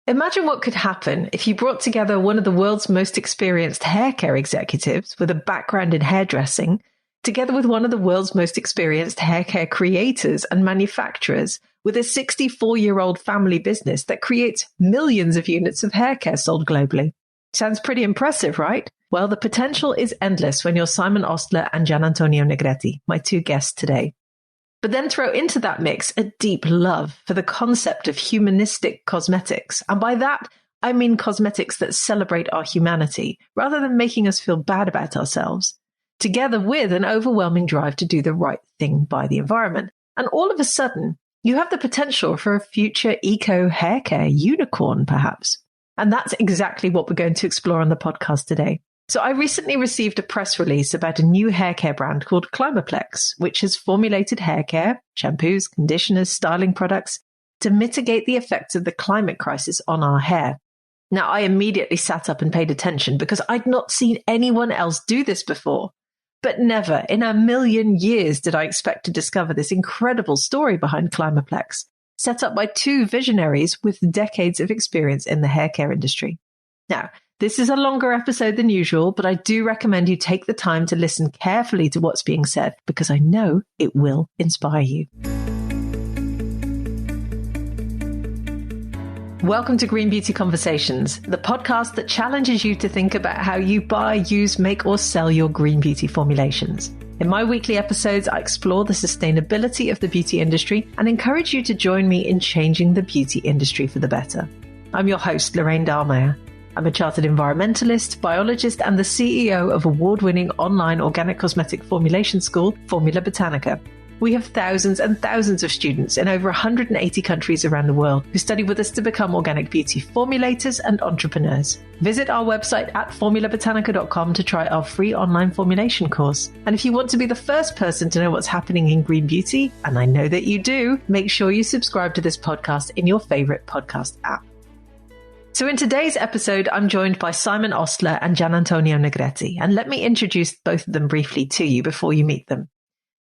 Imagine what could happen if you brought together one of the world's most experienced hair care executives with a background in hairdressing, together with one of the world's most experienced hair care creators and manufacturers with a 64-year-old family business that creates millions of units of hair care sold globally. Sounds pretty impressive, right? Well, the potential is endless when you're Simon Ostler and Gianantonio Negretti, my two guests today. But then throw into that mix a deep love for the concept of humanistic cosmetics. And by that, I mean cosmetics that celebrate our humanity rather than making us feel bad about ourselves, together with an overwhelming drive to do the right thing by the environment. And all of a sudden, you have the potential for a future eco hair care unicorn, perhaps. And that's exactly what we're going to explore on the podcast today. So I recently received a press release about a new hair care brand called Climaplex, which has formulated hair care, shampoos, conditioners, styling products to mitigate the effects of the climate crisis on our hair. Now, I immediately sat up and paid attention because I'd not seen anyone else do this before. But never in a million years did I expect to discover this incredible story behind Climaplex, set up by two visionaries with decades of experience in the hair care industry. Now, this is a longer episode than usual, but I do recommend you take the time to listen carefully to what's being said because I know it will inspire you. Welcome to Green Beauty Conversations, the podcast that challenges you to think about how you buy, use, make, or sell your green beauty formulations. In my weekly episodes, I explore the sustainability of the beauty industry and encourage you to join me in changing the beauty industry for the better. I'm your host, Lorraine Dallmeier. I'm a chartered environmentalist, biologist, and the CEO of award-winning online organic cosmetic formulation school, Formula Botanica. We have thousands and thousands of students in over 180 countries around the world who study with us to become organic beauty formulators and entrepreneurs. Visit our website at formulabotanica.com to try our free online formulation course. And if you want to be the first person to know what's happening in green beauty, and I know that you do, make sure you subscribe to this podcast in your favorite podcast app. So in today's episode, I'm joined by Simon Ostler and Gianantonio Negretti, and let me introduce both of them briefly to you before you meet them.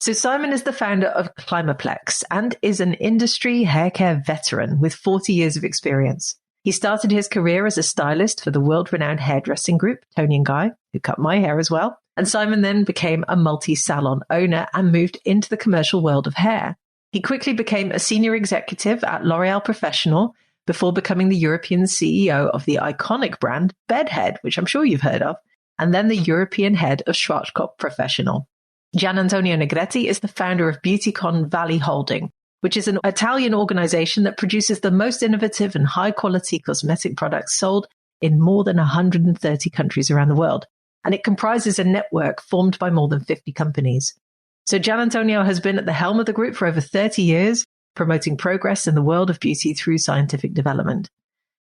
So Simon is the founder of Climaplex and is an industry hair care veteran with 40 years of experience. He started his career as a stylist for the world-renowned hairdressing group, Tony & Guy, who cut my hair as well. And Simon then became a multi-salon owner and moved into the commercial world of hair. He quickly became a senior executive at L'Oréal Professional, before becoming the European CEO of the iconic brand Bedhead, which I'm sure you've heard of, and then the European head of Schwarzkopf Professional. Gianantonio Negretti is the founder of Beautycon Valley Holding, which is an Italian organization that produces the most innovative and high-quality cosmetic products sold in more than 130 countries around the world. And it comprises a network formed by more than 50 companies. So Gianantonio has been at the helm of the group for over 30 years, promoting progress in the world of beauty through scientific development.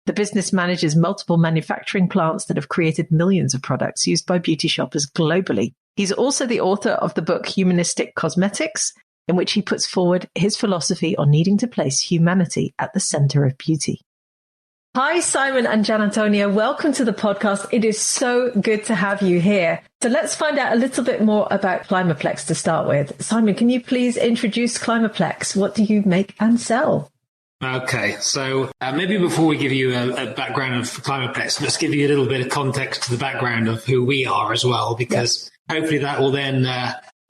The business manages multiple manufacturing plants that have created millions of products used by beauty shoppers globally. He's also the author of the book Humanistic Cosmetics, in which he puts forward his philosophy on needing to place humanity at the center of beauty. Hi, Simon and Gianantonio. Welcome to the podcast. It is so good to have you here. So let's find out a little bit more about Climaplex to start with. Simon, can you please introduce Climaplex? What do you make and sell? Okay, so maybe before we give you a background of Climaplex, let's give you a little bit of context to the background of who we are as well, because hopefully that will then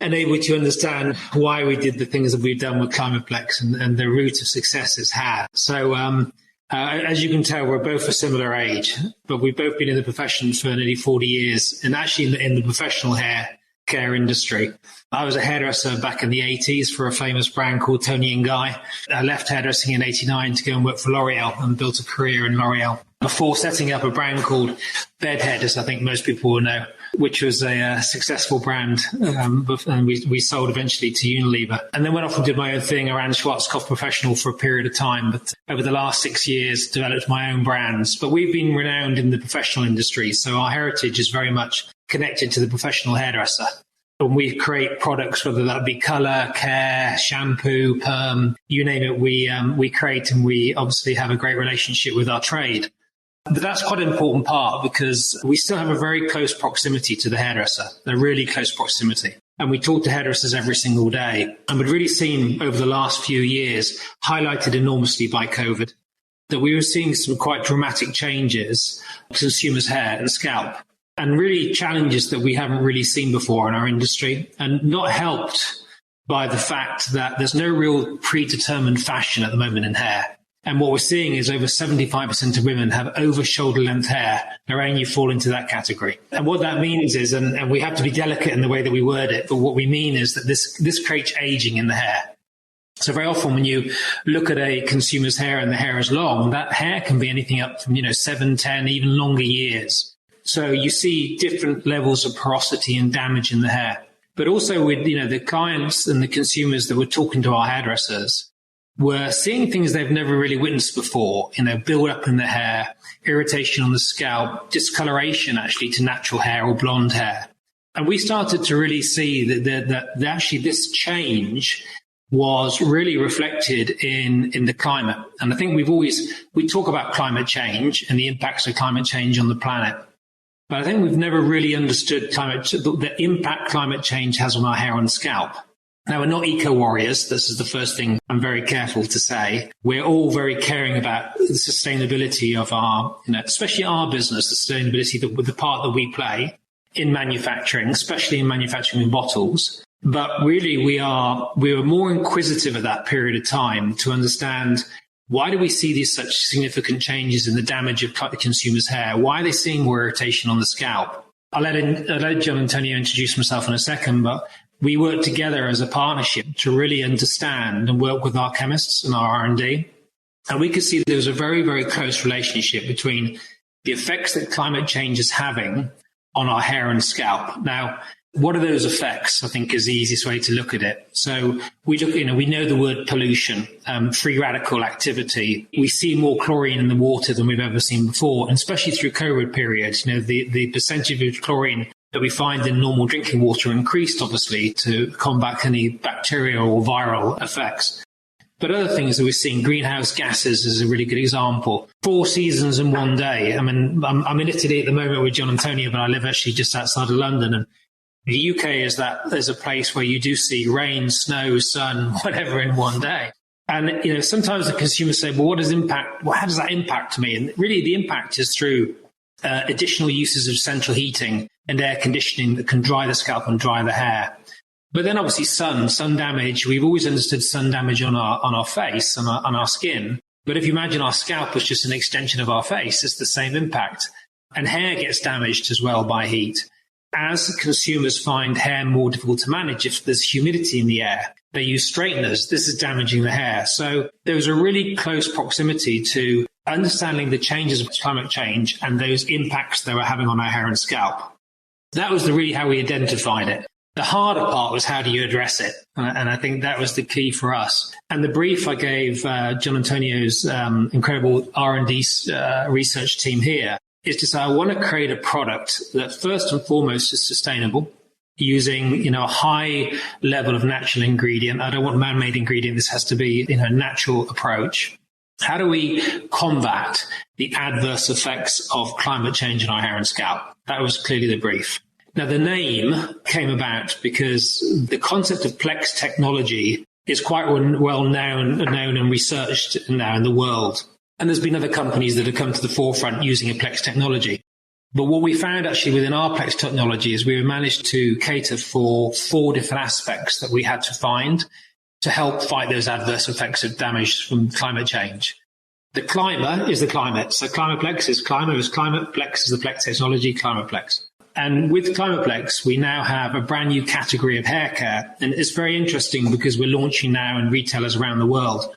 enable you to understand why we did the things that we've done with Climaplex and the route of success it's had. So as you can tell, we're both a similar age, but we've both been in the profession for nearly 40 years, and actually in the professional hair care industry. I was a hairdresser back in the 80s for a famous brand called Tony & Guy. I left hairdressing in 89 to go and work for L'Oréal and built a career in L'Oréal before setting up a brand called Bedhead, as I think most people will know, which was a successful brand, and we sold eventually to Unilever. And then went off and did my own thing around Schwarzkopf Professional for a period of time, but over the last 6 years developed my own brands. But we've been renowned in the professional industry, so our heritage is very much connected to the professional hairdresser. And we create products, whether that be color, care, shampoo, perm, you name it, we create, and we obviously have a great relationship with our trade. But that's quite an important part because we still have a very close proximity to the hairdresser, a really close proximity. And we talk to hairdressers every single day. And we've really seen over the last few years, highlighted enormously by COVID, that we were seeing some quite dramatic changes in consumers' hair and scalp, and really challenges that we haven't really seen before in our industry, and not helped by the fact that there's no real predetermined fashion at the moment in hair. And what we're seeing is over 75% of women have over shoulder length hair. Lorraine, you fall into that category. And what that means is, and we have to be delicate in the way that we word it, but what we mean is that this creates aging in the hair. So very often when you look at a consumer's hair and the hair is long, that hair can be anything up from, 7, 10, even longer years. So you see different levels of porosity and damage in the hair. But also with, the clients and the consumers that were talking to our hairdressers, were seeing things they've never really witnessed before, build up in the hair, irritation on the scalp, discoloration actually to natural hair or blonde hair. And we started to really see that actually this change was really reflected in the climate. And I think we talk about climate change and the impacts of climate change on the planet. But I think we've never really understood the impact climate change has on our hair and scalp. Now, we're not eco-warriors. This is the first thing I'm very careful to say. We're all very caring about the sustainability of our, especially our business, the sustainability, the part that we play in manufacturing, especially in manufacturing in bottles. But really, we were more inquisitive at that period of time to understand, why do we see these such significant changes in the damage of the consumer's hair? Why are they seeing more irritation on the scalp? I'll let John Antonio introduce himself in a second, but we work together as a partnership to really understand and work with our chemists and our R&D. And we could see there was a very, very close relationship between the effects that climate change is having on our hair and scalp. Now, what are those effects? I think is the easiest way to look at it. So we know the word pollution, free radical activity. We see more chlorine in the water than we've ever seen before, and especially through COVID periods. The percentage of chlorine that we find in normal drinking water increased, obviously, to combat any bacterial or viral effects. But other things that we're seeing, greenhouse gases is a really good example. 4 seasons in one day. I mean, I'm in Italy at the moment with John Antonio, but I live actually just outside of London. And the UK is a place where you do see rain, snow, sun, whatever in one day. And, sometimes the consumers say, well, how does that impact me? And really the impact is through additional uses of central heating and air conditioning that can dry the scalp and dry the hair. But then obviously sun damage. We've always understood sun damage on our face, on our skin. But if you imagine our scalp was just an extension of our face, it's the same impact. And hair gets damaged as well by heat. As consumers find hair more difficult to manage, if there's humidity in the air, they use straighteners. This is damaging the hair. So there was a really close proximity to understanding the changes of climate change and those impacts they were having on our hair and scalp. That was really how we identified it. The harder part was, how do you address it? And I think that was the key for us. And the brief I gave John Antonio's incredible R&D research team here is to say, I want to create a product that first and foremost is sustainable, using a high level of natural ingredient. I don't want man-made ingredient. This has to be a natural approach. How do we combat the adverse effects of climate change on our hair and scalp? That was clearly the brief. Now, the name came about because the concept of Plex technology is quite well known and researched now in the world. And there's been other companies that have come to the forefront using a Plex technology. But what we found actually within our Plex technology is we managed to cater for 4 different aspects that we had to find to help fight those adverse effects of damage from climate change. The Clima is the climate. So Climaplex is Clima, is climate. Plex is the Plex technology, Climaplex. And with Climaplex, we now have a brand new category of hair care. And it's very interesting because we're launching now in retailers around the world.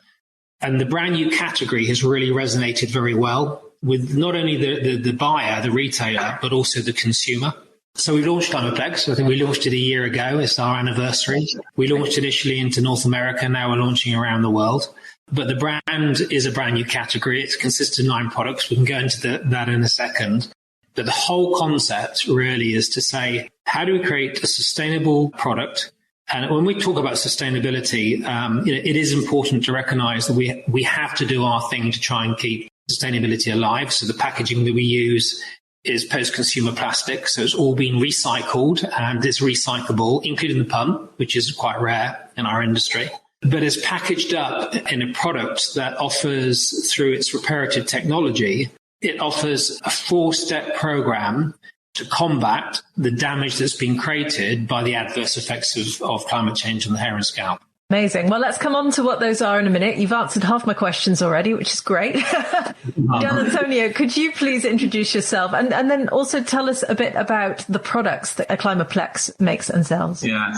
And the brand new category has really resonated very well with not only the buyer, the retailer, but also the consumer. So we launched Climaplex. I think we launched it a year ago. It's our anniversary. We launched initially into North America. Now we're launching around the world. But the brand is a brand new category. It consists of 9 products. We can go into that in a second. But the whole concept really is to say, how do we create a sustainable product? And when we talk about sustainability, it is important to recognize that we have to do our thing to try and keep sustainability alive. So the packaging that we use is post-consumer plastic. So it's all been recycled and it's recyclable, including the pump, which is quite rare in our industry. but is packaged up in a product that offers, through its reparative technology, it offers a 4-step program to combat the damage that's been created by the adverse effects of climate change on the hair and scalp. Amazing. Well, let's come on to what those are in a minute. You've answered half my questions already, which is great. Gian Antonio, could you please introduce yourself and then also tell us a bit about the products that Climaplex makes and sells? Yeah.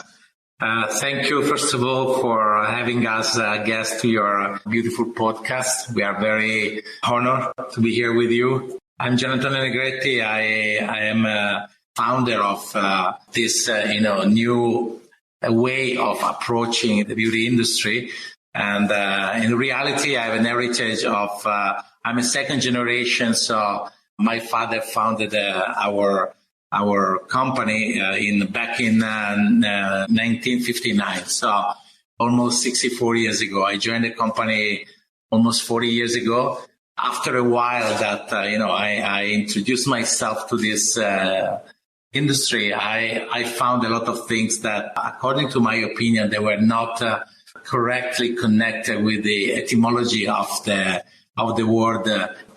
Thank you, first of all, for having us guest to your beautiful podcast. We are very honored to be here with you. I'm Gian Antonio Negretti. I am a founder of this, new way of approaching the beauty industry. And in reality, I have an heritage of, I'm a second generation. So my father founded our company back in 1959. So almost 64 years ago. I joined the company almost 40 years ago. After a while that, I introduced myself to this industry, I found a lot of things that, according to my opinion, they were not correctly connected with the etymology of the word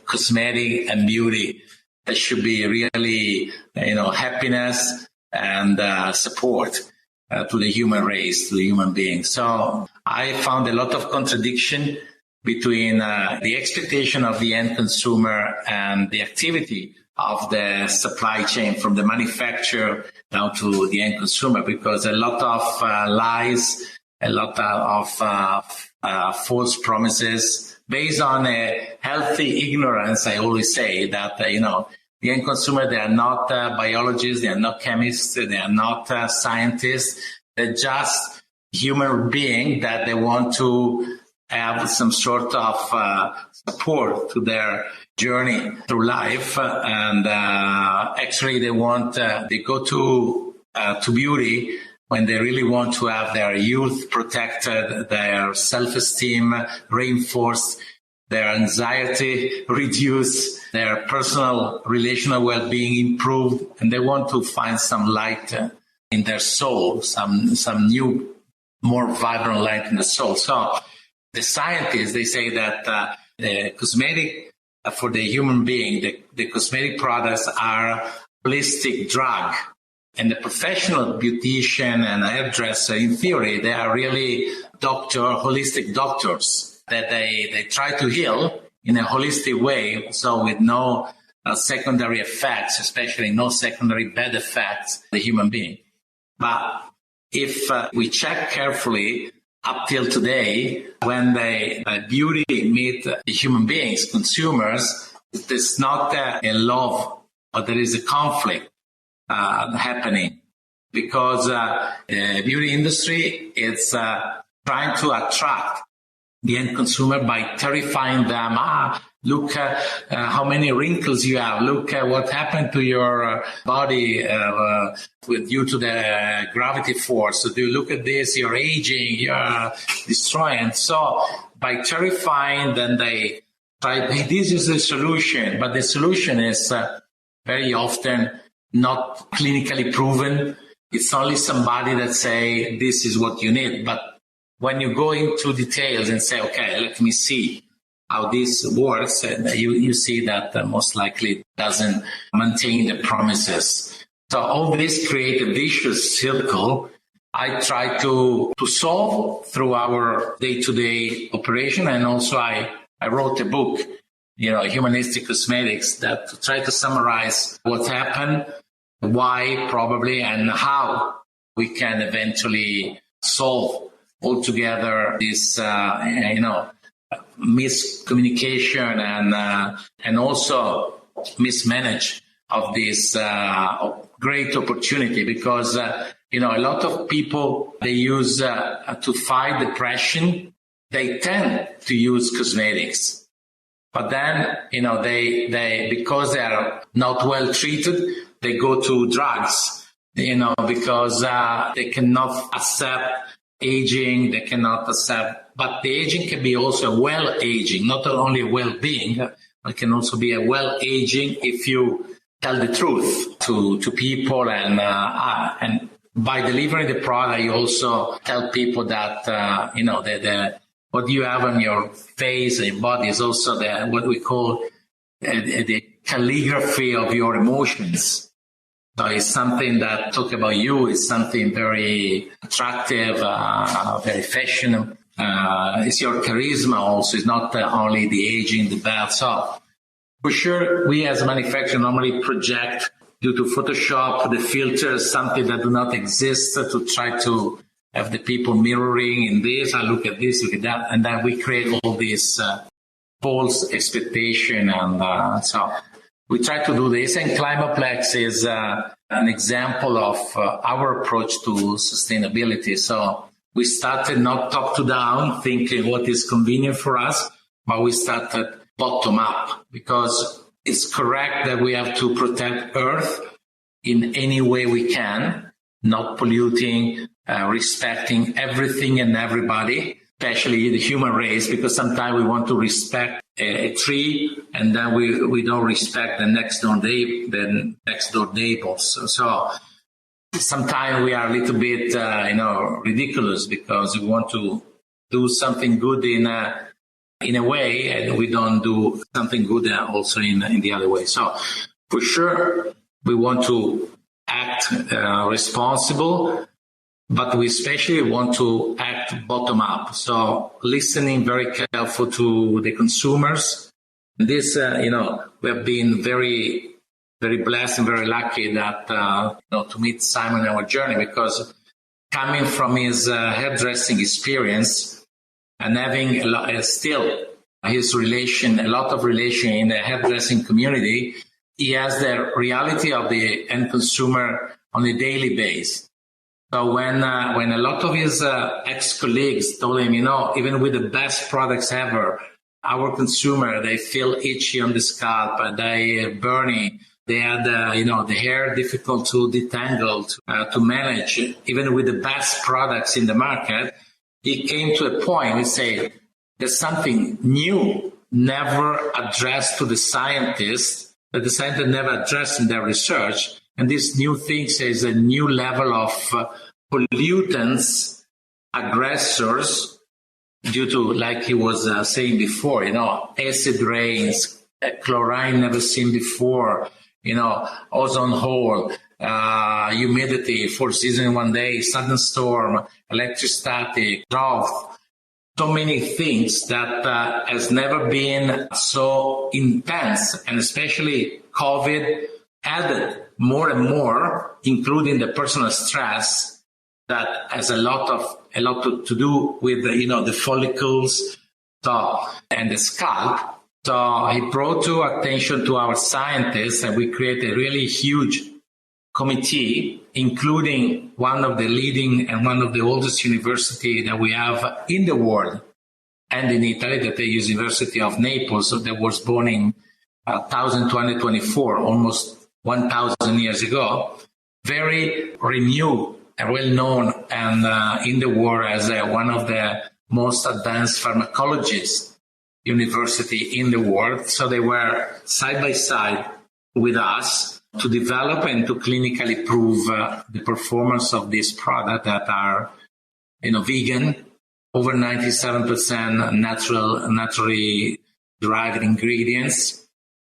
cosmetic and beauty. There should be really, happiness and support to the human race, to the human being. So I found a lot of contradiction between the expectation of the end consumer and the activity of the supply chain from the manufacturer down to the end consumer, because a lot of lies, a lot of false promises based on a healthy ignorance. I always say that, the end consumer, they are not biologists, they are not chemists, they are not scientists. They're just human beings that they want to have some sort of support to their journey through life. And actually they go to beauty when they really want to have their youth protected, their self-esteem reinforced, their anxiety reduced, their personal relational well-being improved, and they want to find some light in their soul, some new, more vibrant light in the soul. So the scientists, they say that the cosmetic for the human being, the cosmetic products are holistic drug. And the professional beautician and hairdresser, in theory, they are really holistic doctors that they try to heal in a holistic way, so with no secondary effects, especially no secondary bad effects on the human being. But if we check carefully, up till today, when the beauty meet human beings, consumers, there's not a love, but there is a conflict happening, because the beauty industry is trying to attract the end consumer by terrifying them. Look how many wrinkles you have. Look at what happened to your body due to the gravity force. So do you look at this? You're aging. You're destroying. So by terrifying, then they try. This is the solution, but the solution is very often not clinically proven. It's only somebody that say this is what you need. But when you go into details and say, okay, let me see how this works, you see that most likely it doesn't maintain the promises. So all this create a vicious circle. I try to solve through our day-to-day operation. And also I wrote a book, Humanistic Cosmetics, that to try to summarize what happened, why probably, and how we can eventually solve altogether this, miscommunication and also mismanage of this great opportunity. Because, a lot of people, they use to fight depression, they tend to use cosmetics. But then, they because they are not well treated, they go to drugs, because they cannot accept aging, they cannot accept. But the aging can be also well-aging, not only well-being, but it can also be a well-aging if you tell the truth to people and by delivering the product, you also tell people that, what you have on your face and your body is also what we call the calligraphy of your emotions. So it's something that talk about you. It's something very attractive, very fashionable. It's your charisma also. It's not only the aging, the bad. So for sure, we as a manufacturer normally project due to Photoshop, the filters, something that do not exist to try to have the people mirroring in this. I look at this, look at that. And then we create all this false expectation. And so we try to do this. And Climaplex is an example of our approach to sustainability. So we started not top to down, thinking what is convenient for us, but we started bottom up, because it's correct that we have to protect Earth in any way we can, not polluting, respecting everything and everybody, especially the human race, because sometimes we want to respect a tree and then we don't respect the next door neighbors. So sometimes we are a little bit, ridiculous, because we want to do something good in a way, and we don't do something good also in the other way. So for sure, we want to act responsible, but we especially want to act bottom up. So listening very careful to the consumers. This, we have been very, very blessed and very lucky that, to meet Simon in our journey, because coming from his hairdressing experience, and having a lot of relation in the hairdressing community, he has the reality of the end consumer on a daily basis. So when a lot of his ex-colleagues told him, even with the best products ever, our consumer, they feel itchy on the scalp, they burning, they had the hair difficult to detangle, to manage, even with the best products in the market. He came to a point, he said, there's something new, never addressed to the scientists, that the scientists never addressed in their research. And this new thing is a new level of pollutants, aggressors, due to, like he was saying before, acid rains, chlorine never seen before, ozone hole, humidity, 4 seasons in one day, sudden storm, electrostatic, drought, so many things that has never been so intense, and especially COVID added more and more, including the personal stress that has a lot to do with the follicles and the scalp. So he brought to attention to our scientists, and we created a really huge committee, including one of the leading and one of the oldest university that we have in the world and in Italy, that is University of Naples, that was born in 1224, almost 1,000 years ago. Very renewed and well-known and in the world as one of the most advanced pharmacologists university in the world. So they were side by side with us to develop and to clinically prove the performance of this product that are, vegan, over 97% naturally derived ingredients,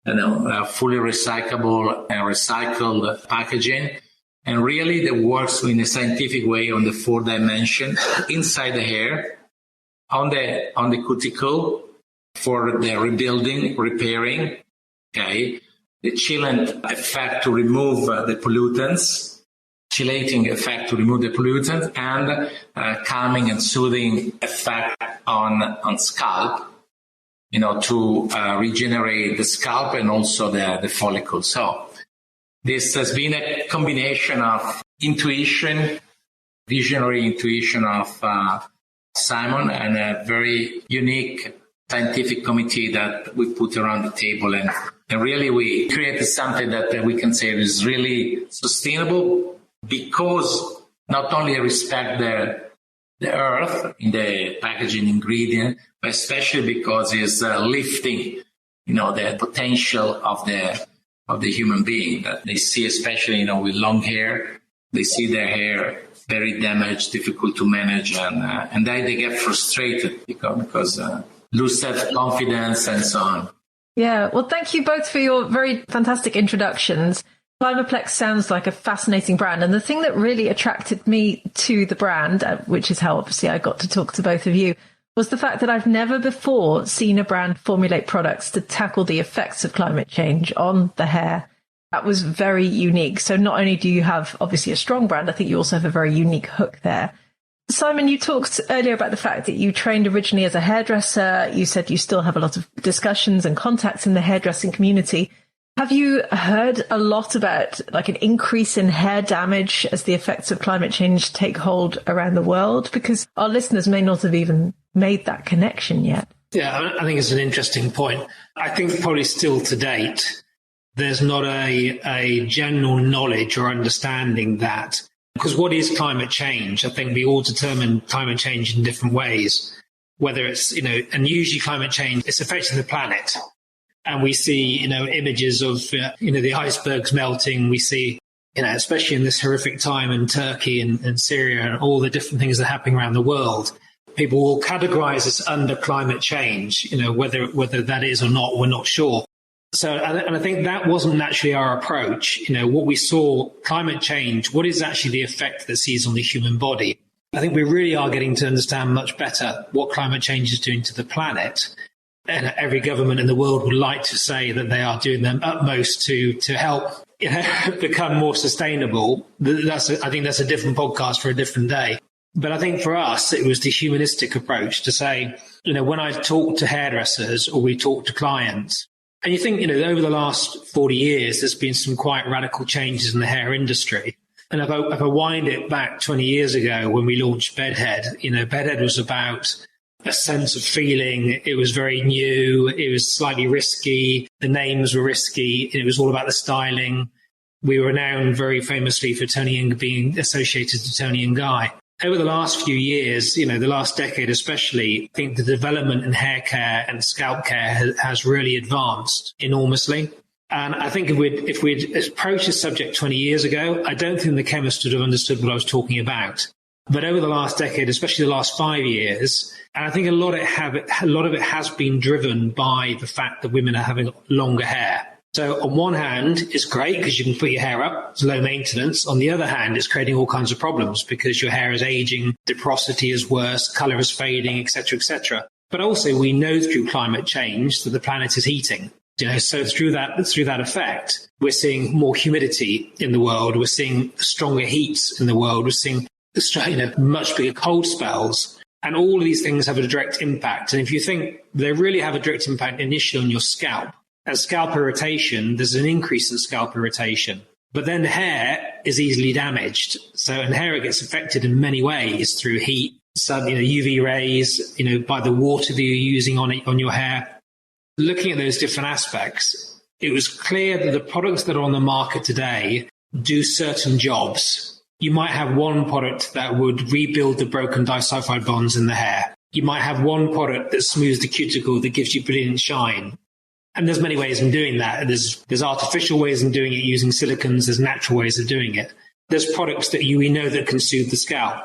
fully recyclable and recycled packaging, and really that works in a scientific way on the 4 dimensions inside the hair, on the cuticle for the rebuilding, repairing, okay. The chillant effect to remove the pollutants, chelating effect to remove the pollutants, and calming and soothing effect on scalp, to regenerate the scalp and also the follicle. So this has been a combination of visionary intuition of Simon, and a very unique scientific committee that we put around the table, and really we created something that we can say is really sustainable, because not only respect the earth in the packaging ingredient, but especially because it's lifting, the potential of the human being that they see, especially, with long hair, they see their hair very damaged, difficult to manage, and then they get frustrated because lose self-confidence and so on. Yeah, well, thank you both for your very fantastic introductions. Climaplex sounds like a fascinating brand. And the thing that really attracted me to the brand, which is how obviously I got to talk to both of you, was the fact that I've never before seen a brand formulate products to tackle the effects of climate change on the hair. That was very unique. So not only do you have obviously a strong brand, I think you also have a very unique hook there. Simon, you talked earlier about the fact that you trained originally as a hairdresser. You said you still have a lot of discussions and contacts in the hairdressing community. Have you heard a lot about like an increase in hair damage as the effects of climate change take hold around the world? Because our listeners may not have even made that connection yet. Yeah, I think it's an interesting point. I think probably still to date, there's not a general knowledge or understanding that, because what is climate change? I think we all determine climate change in different ways, whether it's, and usually climate change, it's affecting the planet. And we see, images of, the icebergs melting. We see, especially in this horrific time in Turkey and Syria and all the different things that are happening around the world, people will categorize this under climate change, whether that is or not, we're not sure. So, and I think that wasn't naturally our approach. What we saw, climate change, what is actually the effect that it sees on the human body? I think we really are getting to understand much better what climate change is doing to the planet. And every government in the world would like to say that they are doing their utmost to help become more sustainable. I think that's a different podcast for a different day. But I think for us, it was the humanistic approach to say, when I talk to hairdressers or we talk to clients, and you think, over the last 40 years, there's been some quite radical changes in the hair industry. And if I wind it back 20 years ago when we launched Bedhead, Bedhead was about a sense of feeling. It was very new. It was slightly risky. The names were risky. It was all about the styling. We were renowned very famously for Tony and being associated to Tony and Guy. Over the last few years, the last decade especially, I think the development in hair care and scalp care has really advanced enormously. And I think if we'd approached this subject 20 years ago, I don't think the chemist would have understood what I was talking about. But over the last decade, especially the last 5 years, and I think a lot of it has been driven by the fact that women are having longer hair. So on one hand, it's great because you can put your hair up, it's low maintenance. On the other hand, it's creating all kinds of problems because your hair is aging, the porosity is worse, color is fading, etc., etc. But also we know through climate change that the planet is heating. So through that effect, we're seeing more humidity in the world. We're seeing stronger heats in the world. We're seeing much bigger cold spells. And all of these things have a direct impact. And if you think they really have a direct impact initially on your scalp, as scalp irritation, there's an increase in scalp irritation. But then the hair is easily damaged. And hair gets affected in many ways through heat, UV rays, by the water that you're using on your hair. Looking at those different aspects, it was clear that the products that are on the market today do certain jobs. You might have one product that would rebuild the broken disulfide bonds in the hair. You might have one product that smooths the cuticle that gives you brilliant shine. And there's many ways of doing that. There's artificial ways of doing it using silicons. There's natural ways of doing it. There's products that we know that can soothe the scalp.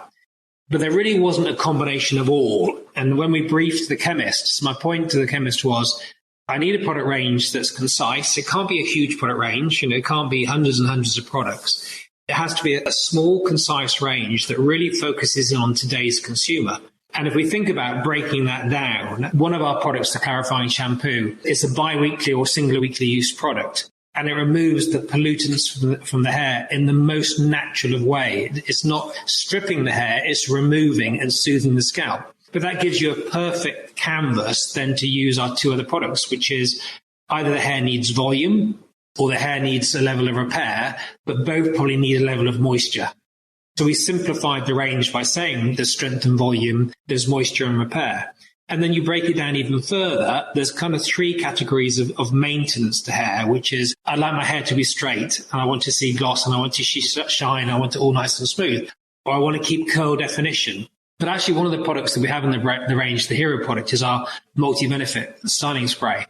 But there really wasn't a combination of all. And when we briefed the chemists, my point to the chemist was, I need a product range that's concise. It can't be a huge product range. It can't be hundreds and hundreds of products. It has to be a small, concise range that really focuses on today's consumer. And if we think about breaking that down, one of our products, the clarifying shampoo, is a bi-weekly or single weekly use product. And it removes the pollutants from the hair in the most natural of way. It's not stripping the hair, it's removing and soothing the scalp. But that gives you a perfect canvas then to use our two other products, which is either the hair needs volume or the hair needs a level of repair, but both probably need a level of moisture. So we simplified the range by saying there's strength and volume, there's moisture and repair. And then you break it down even further. There's kind of three categories of maintenance to hair, which is I like my hair to be straight and I want to see gloss and I want to see shine. I want it all nice and smooth. Or I want to keep curl definition. But actually one of the products that we have in the range, the hero product, is our multi-benefit styling spray.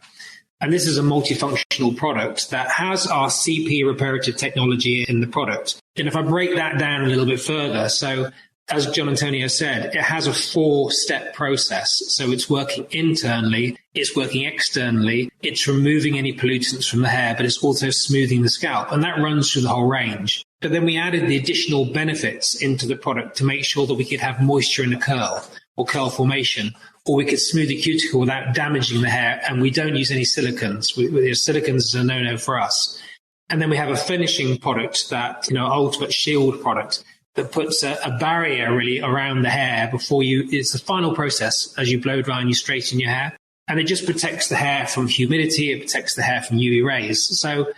And this is a multifunctional product that has our CP reparative technology in the product. And if I break that down a little bit further, so as John Antonio said, it has a 4-step process. So it's working internally, it's working externally, it's removing any pollutants from the hair, but it's also smoothing the scalp. And that runs through the whole range. But then we added the additional benefits into the product to make sure that we could have moisture in the curl or curl formation, or we could smooth the cuticle without damaging the hair. And we don't use any silicons. Silicons is a no-no for us. And then we have a finishing product that, ultimate shield product that puts a barrier really around the hair before it's the final process as you blow dry and you straighten your hair. And it just protects the hair from humidity. It protects the hair from UV rays. So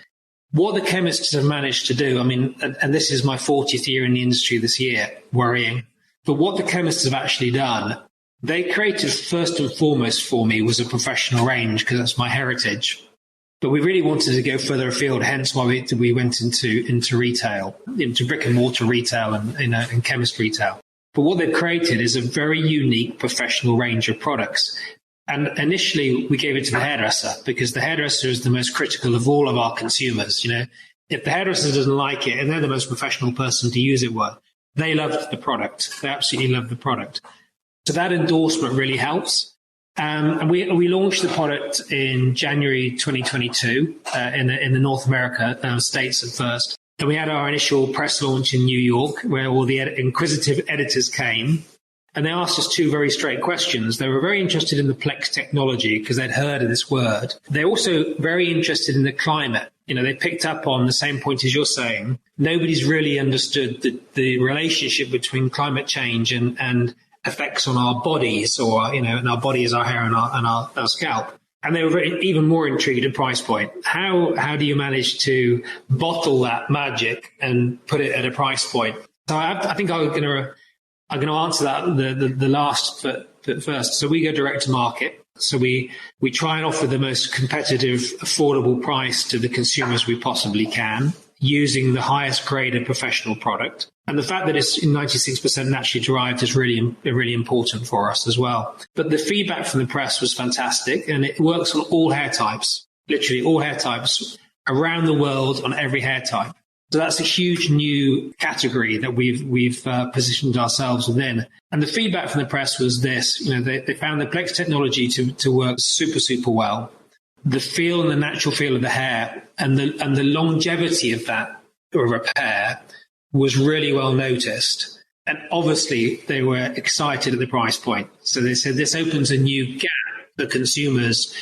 what the chemists have managed to do, and this is my 40th year in the industry this year, worrying, but what the chemists have actually done, they created first and foremost for me was a professional range because that's my heritage. But we really wanted to go further afield, hence why we went into retail, into brick and mortar retail and chemist retail. But what they've created is a very unique professional range of products. And initially, we gave it to the hairdresser because the hairdresser is the most critical of all of our consumers. If the hairdresser doesn't like it and they're the most professional person to use it with, they loved the product. They absolutely loved the product. So that endorsement really helps. And we launched the product in January 2022 in the North America states at first. And we had our initial press launch in New York where all the inquisitive editors came. And they asked us 2 very straight questions. They were very interested in the Plex technology because they'd heard of this word. They're also very interested in the climate. They picked up on the same point as you're saying. Nobody's really understood the relationship between climate change and effects on our bodies, or and our body is our hair and our scalp. And they were even more intrigued at price point. How do you manage to bottle that magic and put it at a price point? So I think I'm going to answer that the last bit first. So we go direct to market. So we try and offer the most competitive, affordable price to the consumers we possibly can, using the highest grade of professional product. And the fact that it's 96% naturally derived is really important for us as well. But the feedback from the press was fantastic, and it works on all hair types, literally all hair types around the world on every hair type. So that's a huge new category that we've positioned ourselves within. And the feedback from the press was this: they found the Plex technology to work super, super well. The feel and the natural feel of the hair and the longevity of that repair was really well noticed. And obviously they were excited at the price point. So they said this opens a new gap for consumers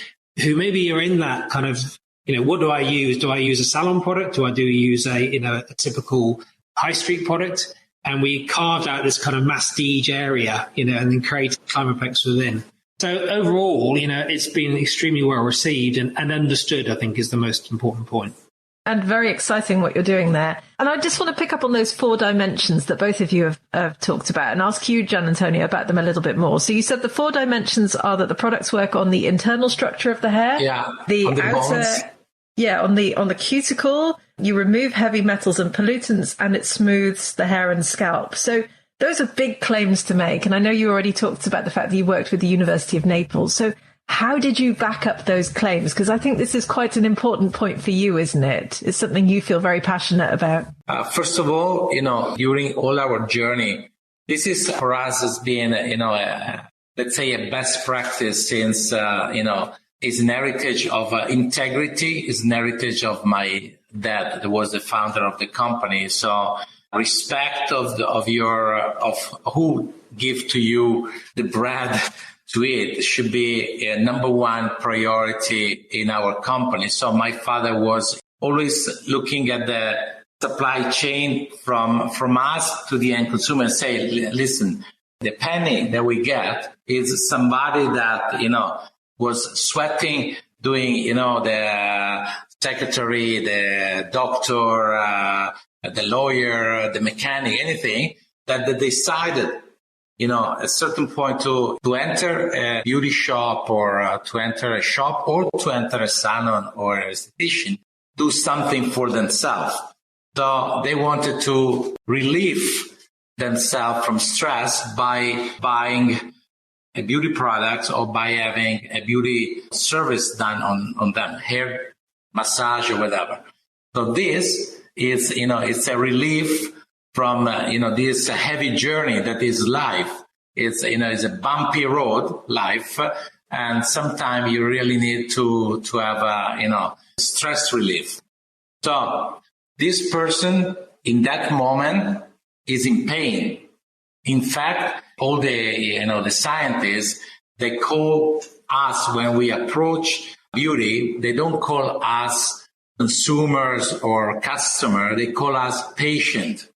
who maybe are in that kind of, what do I use? Do I use a salon product? Do I use a typical high street product? And we carved out this kind of mastige area, and then created Climaplex within. So overall, it's been extremely well received and understood, I think, is the most important point. And very exciting what you're doing there. And I just want to pick up on those 4 dimensions that both of you have talked about and ask you, John Antonio, about them a little bit more. So you said the 4 dimensions are that the products work on the internal structure of the hair, the outer, bones. On the cuticle, you remove heavy metals and pollutants, and it smooths the hair and scalp. So those are big claims to make. And I know you already talked about the fact that you worked with the University of Naples. So how did you back up those claims? Because I think this is quite an important point for you, isn't it? It's something you feel very passionate about. First of all, during all our journey, this is for us has been, let's say a best practice since, is an heritage of integrity, is an heritage of my dad, that was the founder of the company. So respect of who give to you the bread to eat should be a number 1 priority in our company. So my father was always looking at the supply chain from us to the end consumer and say, listen, the penny that we get is somebody that, was sweating, doing, the secretary, the doctor, the lawyer, the mechanic, anything that they decided, at a certain point to enter a beauty shop or to enter a shop or to enter a salon or a esthetician, do something for themselves. So they wanted to relieve themselves from stress by buying a beauty product or by having a beauty service done on them, hair massage or whatever. So this is, it's a relief from, this heavy journey that is life. It's, it's a bumpy road, life. And sometimes you really need to have, stress relief. So this person in that moment is in pain. In fact, all the scientists, they call us when we approach beauty, they don't call us consumers or customer, they call us patients.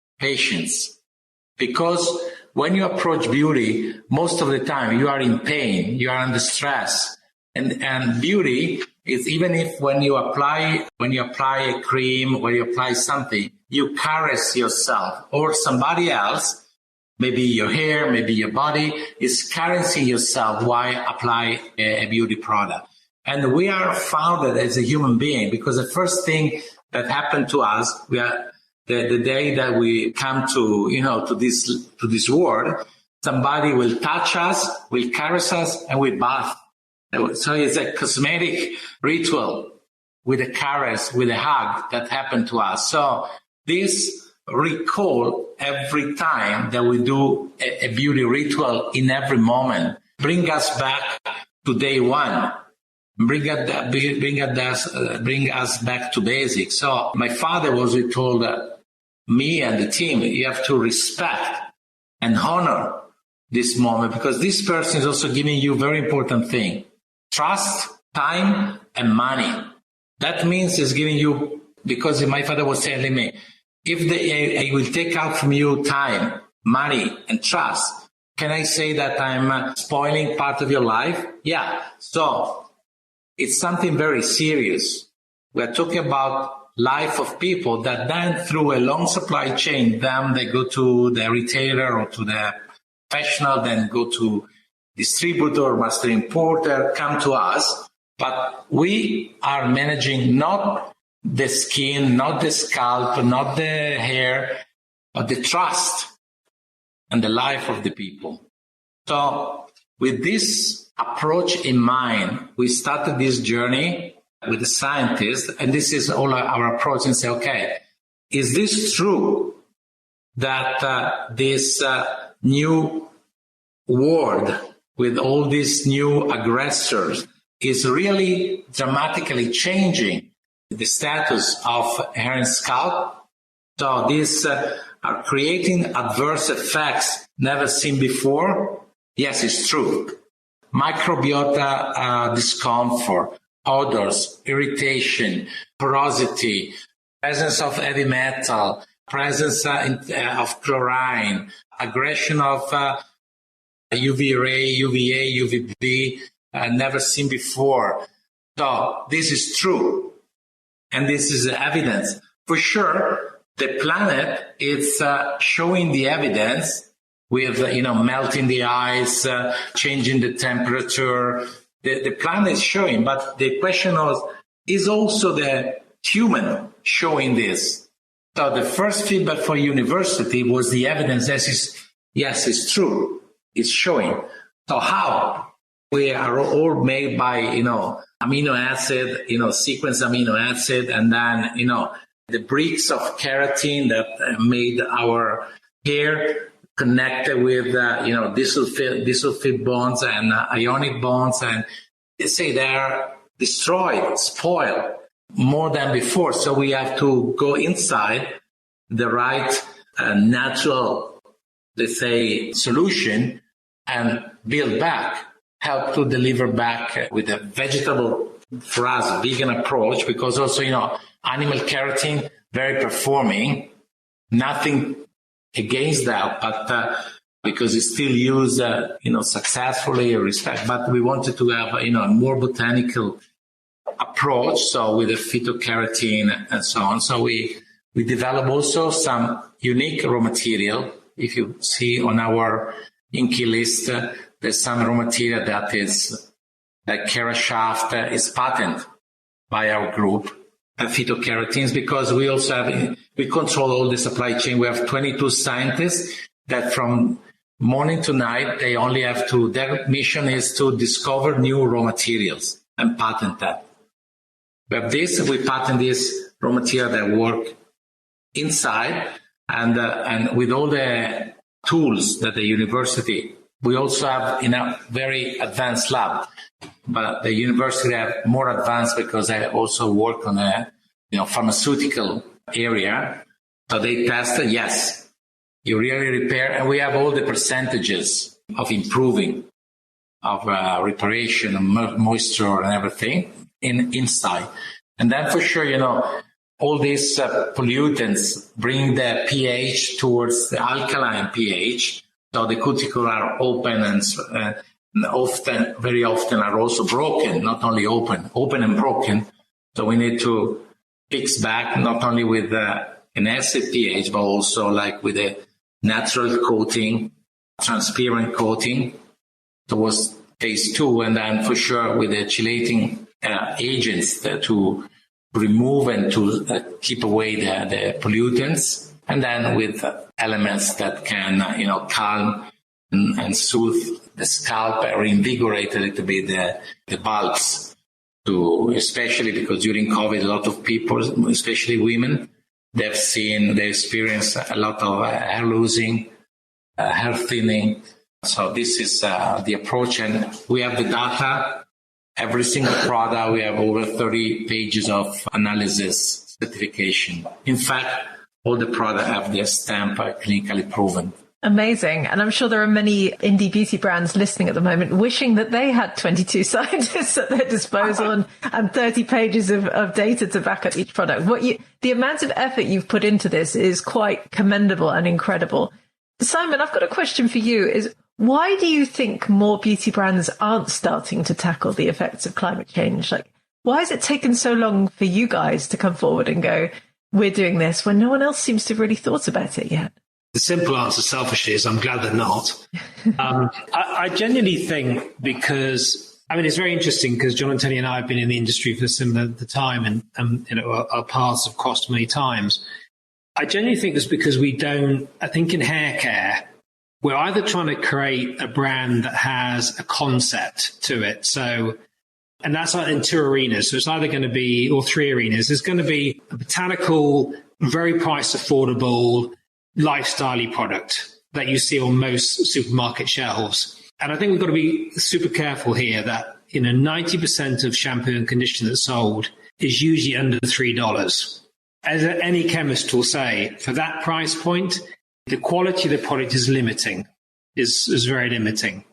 Because when you approach beauty, most of the time you are in pain, you are under stress. And beauty is, even if when you apply a cream, when you apply something, you caress yourself or somebody else, maybe your hair, maybe your body, is caressing yourself while apply a beauty product. And we are founded as a human being because the first thing that happened to us, we are the day that we come to this world, somebody will touch us, will caress us, and we bath. So it's a cosmetic ritual with a caress, with a hug that happened to us. So this recall every time that we do a beauty ritual in every moment, bring us back to day one, bring us back to basics. So my father was told me and the team, you have to respect and honor this moment because this person is also giving you a very important thing. Trust, time, and money. That means he's giving you, because my father was telling me, if I will take out from you time, money, and trust, can I say that I'm spoiling part of your life? Yeah. So it's something very serious. We're talking about life of people that then through a long supply chain, then they go to the retailer or to the professional, then go to distributor, master importer, come to us. But we are managing not the skin, not the scalp, not the hair, but the trust and the life of the people. So with this approach in mind, we started this journey with the scientists, and this is all our approach, and say, okay, is this true that this new world with all these new aggressors is really dramatically changing the status of hair and scalp? So these are creating adverse effects never seen before? Yes, it's true. Microbiota discomfort, odors, irritation, porosity, presence of heavy metal, presence of chlorine, aggression of UV ray, UVA, UVB, never seen before. So this is true. And this is evidence. For sure, the planet is showing the evidence with, melting the ice, changing the temperature. The planet is showing, but the question is also the human showing this? So the first feedback for university was the evidence that yes, it's true. It's showing. So how? We are all made by, amino acid, sequence amino acid, and then, the bricks of keratin that made our hair connected with, disulfide bonds and ionic bonds, and they say they are destroyed, spoiled more than before. So we have to go inside the right natural, let's say, solution and build back, help to deliver back with a vegetable, for us, vegan approach, because also, animal keratin, very performing, nothing against that, but because it's still used, successfully, respect. But we wanted to have, a more botanical approach, so with the phytokeratin and so on. So we develop also some unique raw material. If you see on our Inky list, there's some raw material that is like Kerashaft is patented by our group, phytokeratins, because we also we control all the supply chain. We have 22 scientists that from Morning to night, they only have to, their mission is to discover new raw materials and patent that. We patent this raw material that work inside and with all the tools that the university, we also have in a very advanced lab, but the university have more advanced because I also work on a pharmaceutical area. So they tested, yes, you really repair, and we have all the percentages of improving, of reparation and moisture and everything inside. And then for sure, all these pollutants bring the pH towards the alkaline pH. So the cuticles are open and very often are also broken, not only open and broken. So we need to fix back not only with an acid pH, but also like with a natural coating, transparent coating towards phase 2. And then for sure with the chelating agents to remove and to keep away the pollutants, and then with elements that can, calm and soothe the scalp or invigorate a little bit the bulbs. Especially because during COVID, a lot of people, especially women, they experience a lot of hair losing, hair thinning. So this is the approach, and we have the data. Every single product, we have over 30 pages of analysis, certification. In fact, all the products have their stamp clinically proven. Amazing. And I'm sure there are many indie beauty brands listening at the moment wishing that they had 22 scientists at their disposal and 30 pages of data to back up each product. The amount of effort you've put into this is quite commendable and incredible. Simon, I've got a question for you. Is why do you think more beauty brands aren't starting to tackle the effects of climate change? Like, why has it taken so long for you guys to come forward and go, we're doing this, when no one else seems to have really thought about it yet? The simple answer, selfishly, is I'm glad they're not. I genuinely think because, it's very interesting because John and Tony and I have been in the industry for similar time and our paths have crossed many times. I genuinely think it's because I think in hair care, we're either trying to create a brand that has a concept to it. So, and that's in 2 arenas. So it's either going to be, or 3 arenas. There's going to be a botanical, very price affordable, lifestyle-y product that you see on most supermarket shelves. And I think we've got to be super careful here that, 90% of shampoo and conditioner that's sold is usually under $3. As any chemist will say, for that price point, the quality of the product is limiting, is very limiting.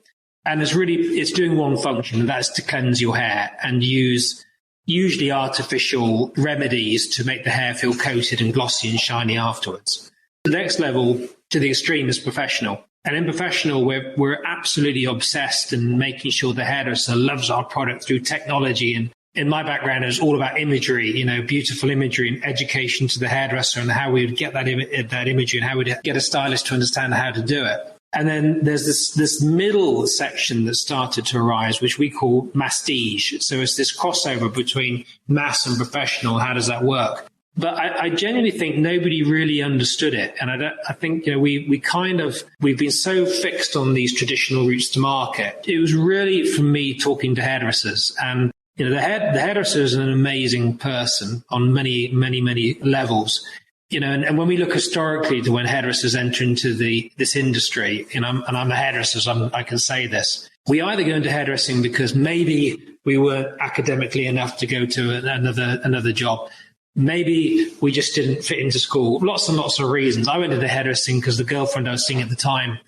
And it's doing one function, and that's to cleanse your hair and use usually artificial remedies to make the hair feel coated and glossy and shiny afterwards. The next level to the extreme is professional. And in professional, we're absolutely obsessed in making sure the hairdresser loves our product through technology. And in my background, it was all about imagery, beautiful imagery and education to the hairdresser and how we would get that imagery and how we'd get a stylist to understand how to do it. And then there's this middle section that started to arise, which we call mastige. So it's this crossover between mass and professional. How does that work? But I genuinely think nobody really understood it. And I think, we've been so fixed on these traditional routes to market. It was really, for me, talking to hairdressers. And, the hairdresser is an amazing person on many, many, many levels. And when we look historically to when hairdressers enter into this industry, and I'm a hairdresser, so I can say this, we either go into hairdressing because maybe we weren't academically enough to go to another job. Maybe we just didn't fit into school. Lots and lots of reasons. I went into hairdressing because the girlfriend I was seeing at the time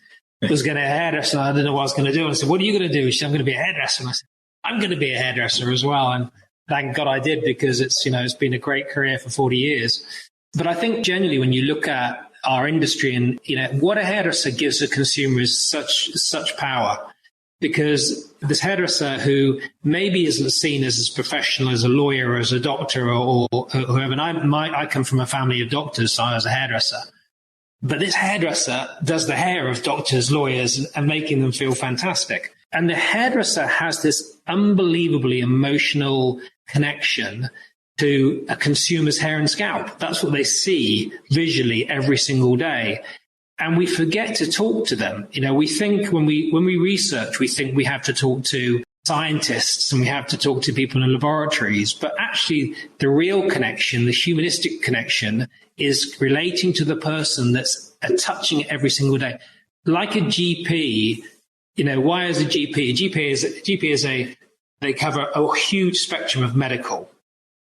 was going to hairdresser. And I didn't know what I was going to do. And I said, what are you going to do? She said, I'm going to be a hairdresser. And I said, I'm going to be a hairdresser as well. And thank God I did, because it's been a great career for 40 years. But I think generally when you look at our industry and, what a hairdresser gives a consumer is such power. Because this hairdresser who maybe isn't seen as professional as a lawyer or as a doctor or whoever, and I come from a family of doctors, so I was a hairdresser. But this hairdresser does the hair of doctors, lawyers, and making them feel fantastic. And the hairdresser has this unbelievably emotional connection to a consumer's hair and scalp. That's what they see visually every single day. and we forget to talk to them. We think when we research, we think we have to talk to scientists and we have to talk to people in laboratories, but actually the real connection, the humanistic connection, is relating to the person that's touching it every single day. Like a GP, why is a GP? They cover a huge spectrum of medical.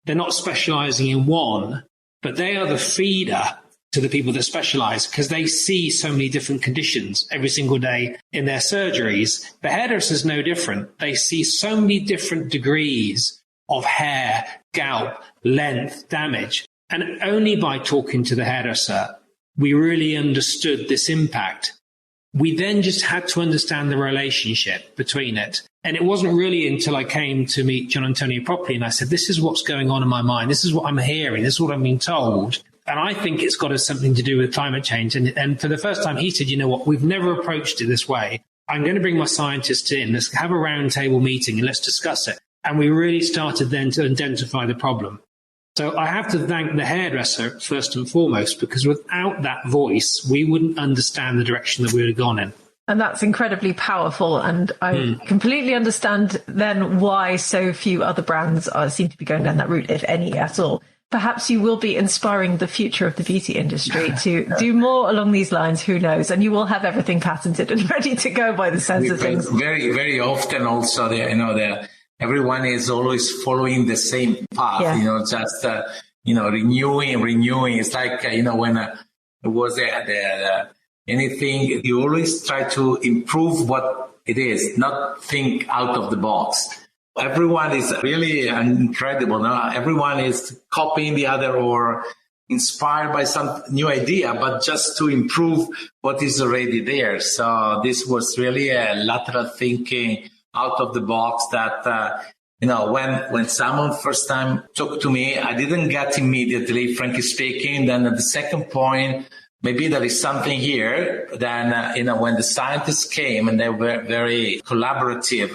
They're not specializing in one, but they are the feeder to the people that specialize because they see so many different conditions every single day in their surgeries. The hairdresser is no different. They see so many different degrees of hair, gout, length, damage. And only by talking to the hairdresser, we really understood this impact. We then just had to understand the relationship between it. And it wasn't really until I came to meet John Antonio properly and I said, this is what's going on in my mind. This is what I'm hearing. This is what I'm being told. And I think it's got something to do with climate change. And for the first time, he said, you know what, we've never approached it this way. I'm going to bring my scientists in. Let's have a roundtable meeting and let's discuss it. And we really started then to identify the problem. So I have to thank the hairdresser first and foremost, because without that voice, we wouldn't understand the direction that we would have gone in. And that's incredibly powerful. And I completely understand then why so few other brands seem to be going down that route, if any at all. Perhaps you will be inspiring the future of the beauty industry to do more along these lines. Who knows? And you will have everything patented and ready to go by the sounds of things. Very, very often also, everyone is always following the same path, just, renewing. It's like, when it was anything, you always try to improve what it is, not think out of the box. Everyone is really incredible. No? Everyone is copying the other or inspired by some new idea, but just to improve what is already there. So this was really a lateral thinking out of the box that, when someone first time talked to me, I didn't get immediately, frankly speaking. Then at the second point, maybe there is something here. Then, when the scientists came and they were very collaborative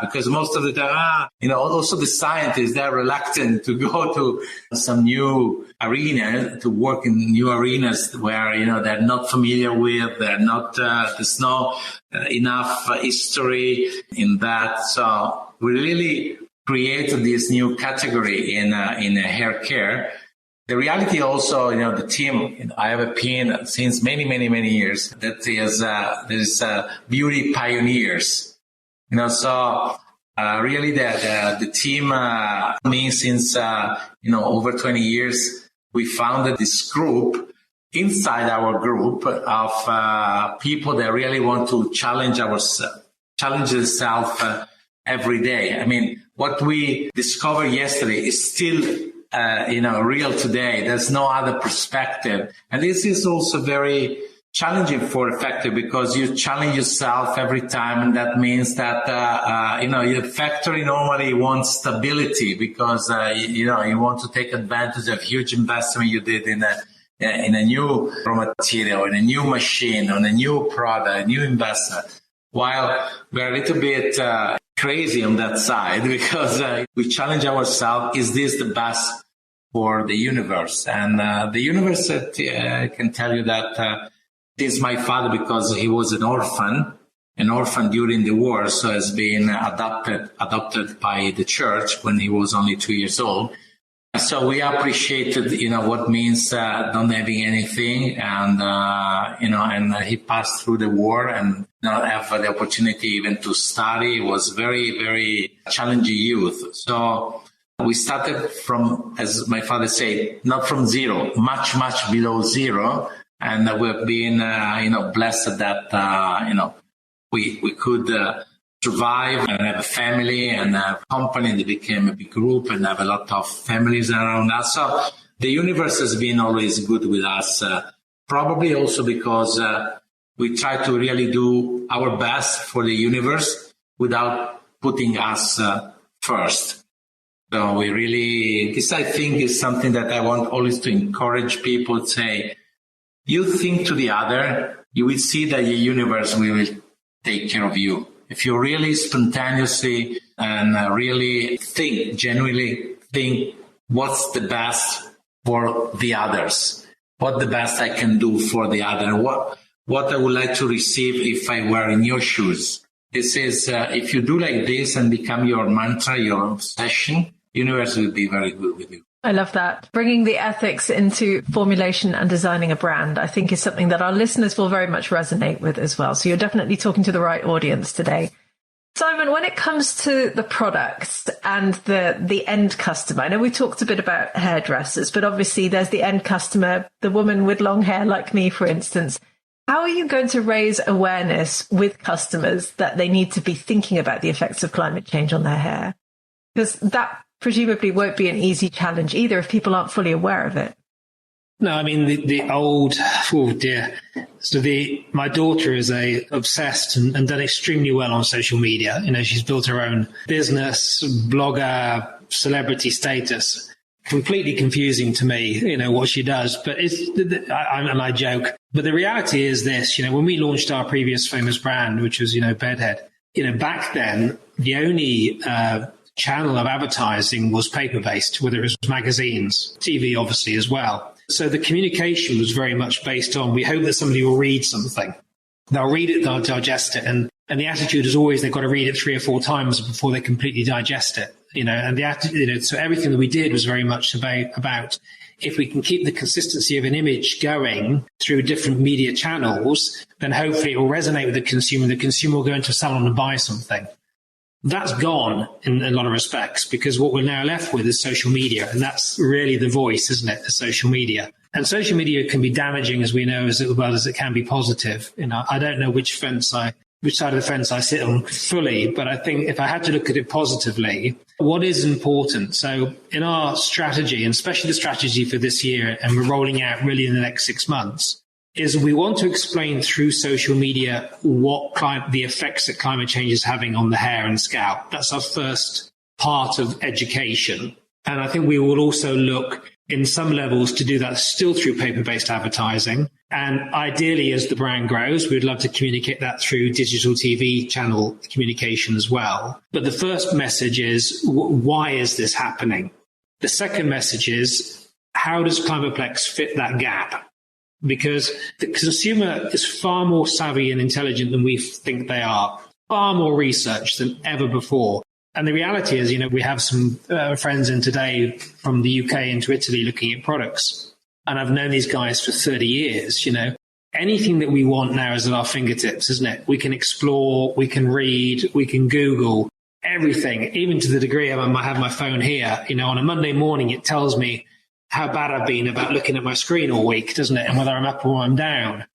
because most of the time, also the scientists, they're reluctant to go to some new arena, to work in new arenas where, they're not familiar with, there's no enough history in that. So we really created this new category in hair care. The reality also, the team, I have a pin since many, many, many years that is beauty pioneers. So really the team, me since, over 20 years, we founded this group inside our group of people that really want to challenge themselves every day. I mean, what we discovered yesterday is still real today. There's no other perspective. And this is also very challenging for Effective because you challenge yourself every time. And that means that, your factory normally wants stability because, you want to take advantage of huge investment you did in a new raw material, in a new machine, on a new product, a new investment. While we're a little bit crazy on that side because we challenge ourselves, is this the best for the universe? And the universe can tell you that this is my father because he was an orphan during the war, so has been adopted by the church when he was only 2 years old. So we appreciated, what means not having anything, and and he passed through the war and not have the opportunity even to study. It was very, very challenging youth. So we started from, as my father said, not from zero, much, much below zero, and we've been, blessed that we could survive and have a family and have a company that became a big group and have a lot of families around us. So the universe has been always good with us, probably also because we try to really do our best for the universe without putting us first. So we really, this I think is something that I want always to encourage people to say, you think to the other, you will see that the universe will take care of you. If you really spontaneously and really genuinely think what's the best for the others. what the best I can do for the other, what I would like to receive if I were in your shoes. This is, if you do like this and become your mantra, your obsession, universe will be very good with you. I love that. Bringing the ethics into formulation and designing a brand, I think, is something that our listeners will very much resonate with as well. So you're definitely talking to the right audience today. Simon, when it comes to the products and the end customer, I know we talked a bit about hairdressers, but obviously there's the end customer, the woman with long hair like me, for instance. How are you going to raise awareness with customers that they need to be thinking about the effects of climate change on their hair? Because that presumably won't be an easy challenge either if people aren't fully aware of it. No, I mean, oh dear. So my daughter is obsessed and done extremely well on social media. She's built her own business, blogger, celebrity status. Completely confusing to me, what she does, but I joke. But the reality is this, when we launched our previous famous brand, which was, Bedhead, back then, the only channel of advertising was paper-based, whether it was magazines, TV obviously as well. So the communication was very much based on, we hope that somebody will read something. They'll read it, they'll digest it. And the attitude is always they've got to read it 3 or 4 times before they completely digest it. And the attitude, so everything that we did was very much about if we can keep the consistency of an image going through different media channels, then hopefully it will resonate with the consumer. The consumer will go into a salon and buy something. That's gone in a lot of respects because what we're now left with is social media. And that's really the voice, isn't it? The social media. And social media can be damaging, as we know, as well as it can be positive. I don't know which side of the fence I sit on fully, but I think if I had to look at it positively, what is important? So in our strategy, and especially the strategy for this year, and we're rolling out really in the next 6 months, is we want to explain through social media what the effects that climate change is having on the hair and scalp. That's our first part of education. And I think we will also look in some levels to do that still through paper-based advertising. And ideally, as the brand grows, we'd love to communicate that through digital TV channel communication as well. But the first message is, why is this happening? The second message is, how does Climaplex fit that gap? Because the consumer is far more savvy and intelligent than we think they are, far more research than ever before. And the reality is, we have some friends in today from the UK into Italy looking at products. And I've known these guys for 30 years, Anything that we want now is at our fingertips, isn't it? We can explore, we can read, we can Google everything, even to the degree I have my phone here. On a Monday morning, it tells me how bad I've been about looking at my screen all week, doesn't it? And whether I'm up or I'm down.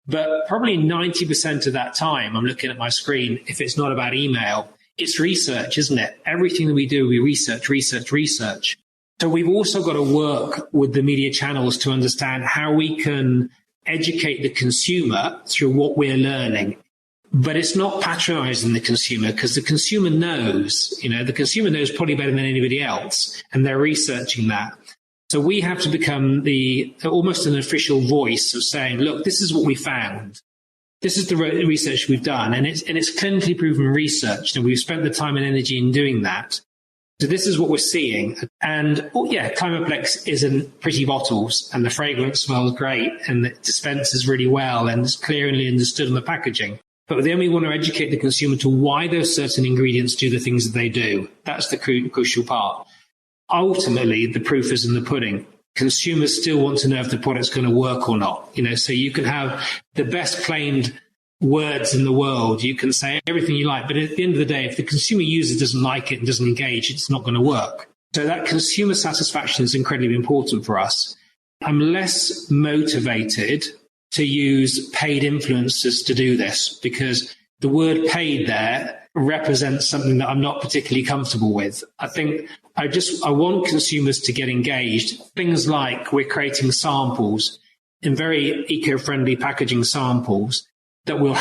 But probably 90% of that time I'm looking at my screen, if it's not about email, it's research, isn't it? Everything that we do, we research. So we've also got to work with the media channels to understand how we can educate the consumer through what we're learning. But it's not patronizing the consumer because the consumer knows, the consumer knows probably better than anybody else, and they're researching that. So we have to become almost an official voice of saying, look, this is what we found. This is the research we've done, and it's clinically proven research, and we've spent the time and energy in doing that. So this is what we're seeing. And Climaplex is in pretty bottles, and the fragrance smells great, and it dispenses really well, and it's clearly understood on the packaging. But then we want to educate the consumer to why those certain ingredients do the things that they do. That's the crucial part. Ultimately, the proof is in the pudding. Consumers still want to know if the product's going to work or not. So you can have the best claimed words in the world. You can say everything you like, but at the end of the day, if the consumer user doesn't like it and doesn't engage, it's not going to work. So that consumer satisfaction is incredibly important for us. I'm less motivated to use paid influencers to do this because the word paid there represents something that I'm not particularly comfortable with. I think I want consumers to get engaged. Things like we're creating samples in very eco-friendly packaging samples that we'll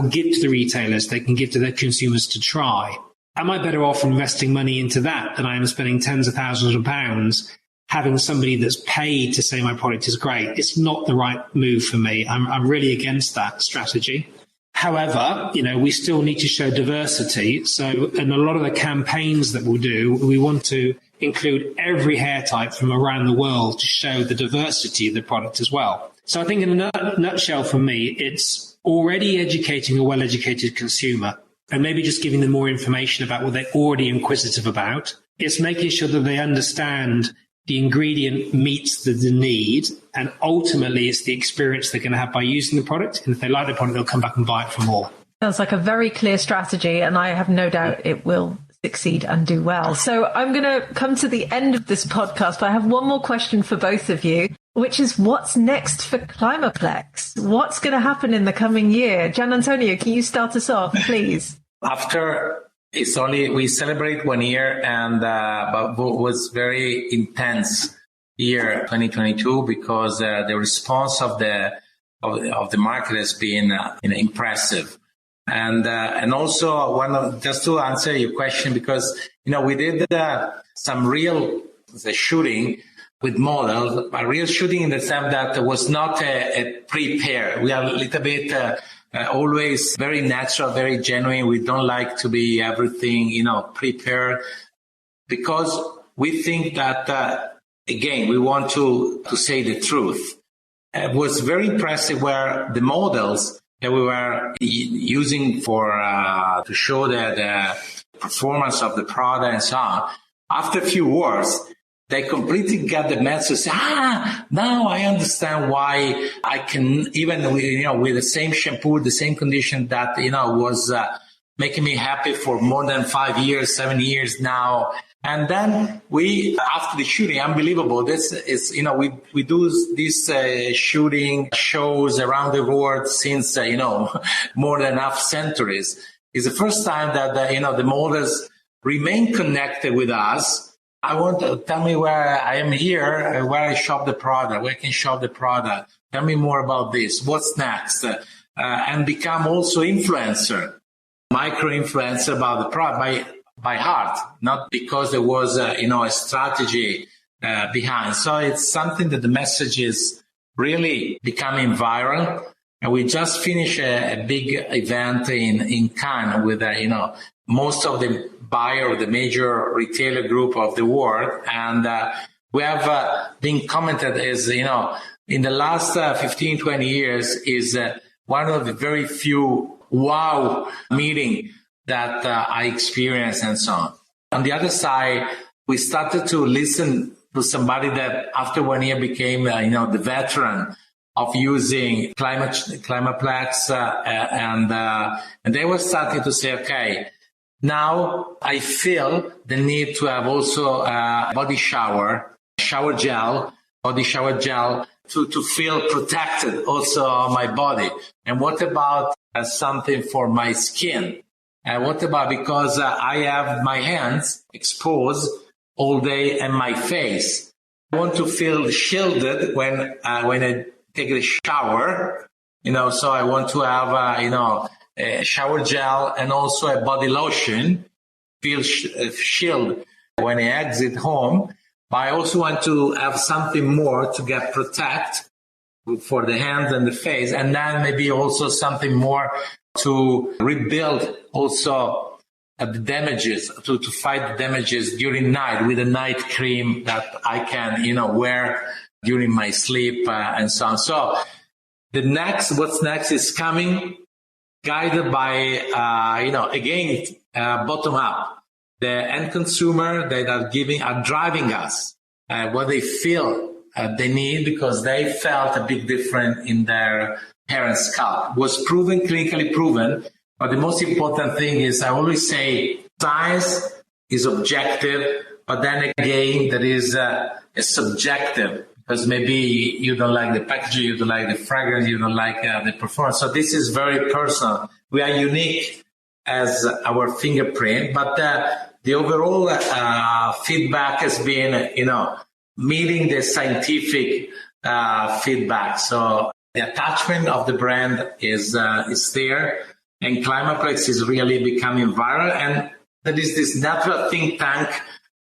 give to the retailers, they can give to their consumers to try. Am I better off investing money into that than I am spending tens of thousands of pounds having somebody that's paid to say my product is great? It's not the right move for me. I'm really against that strategy. However, we still need to show diversity. So in a lot of the campaigns that we'll do, we want to include every hair type from around the world to show the diversity of the product as well. So I think in a nutshell for me, it's already educating a well-educated consumer and maybe just giving them more information about what they're already inquisitive about. It's making sure that they understand the ingredient meets the need, and ultimately it's the experience they're going to have by using the product. And if they like the product, they'll come back and buy it for more. Sounds like a very clear strategy, and I have no doubt it will succeed and do well. So I'm going to come to the end of this podcast, but I have one more question for both of you, which is what's next for Climaplex? What's going to happen in the coming year? Gian Antonio, can you start us off, please? We celebrate 1 year, and but it was very intense year 2022 because the response of the market has been impressive, and also just to answer your question, because we did some real shooting with models, a real shooting in the sense that it was not a prepare. We are a little bit. Always very natural, very genuine. We don't like to be everything, prepared, because we think that, again, we want to say the truth. It was very impressive where the models that we were using to show the performance of the product and so on, after a few words, they completely get the message. Now I understand why I can, even with the same shampoo, the same condition that, was making me happy for more than 5 years, 7 years now. And then after the shooting, unbelievable. This is, we do these shooting shows around the world since, more than half centuries. It's the first time that, the models remain connected with us. I want to tell me where I am here, where I shop the product, where I can shop the product. Tell me more about this. What's next? And become also influencer, micro-influencer about the product by heart, not because there was, a strategy behind. So it's something that the message is really becoming viral. And we just finished a big event in Cannes with, most of the buyer of the major retailer group of the world. And we have been commented as, in the last 15, 20 years is one of the very few wow meeting that I experienced and so on. On the other side, we started to listen to somebody that after 1 year became, the veteran of using Climaplex, and they were starting to say, okay, now I feel the need to have also a body shower gel to feel protected also on my body. And what about something for my skin? And what about, because I have my hands exposed all day and my face. I want to feel shielded when I take a shower, so I want to have, a shower gel and also a body lotion, feel shield when I exit home. But I also want to have something more to get protect for the hands and the face, and then maybe also something more to rebuild also the damages, to fight the damages during night with a night cream that I can, wear during my sleep and so on. So what's next is coming, guided by, again, bottom up. The end consumer that are driving us what they feel they need, because they felt a big difference in their parents' scalp. Was proven, clinically proven. But the most important thing is, I always say, science is objective, but then again, there is a subjective, because maybe you don't like the packaging, you don't like the fragrance, you don't like the performance. So this is very personal. We are unique as our fingerprint, but the overall feedback has been, meeting the scientific feedback. So the attachment of the brand is there, and Climaplex is really becoming viral. And there is this natural think tank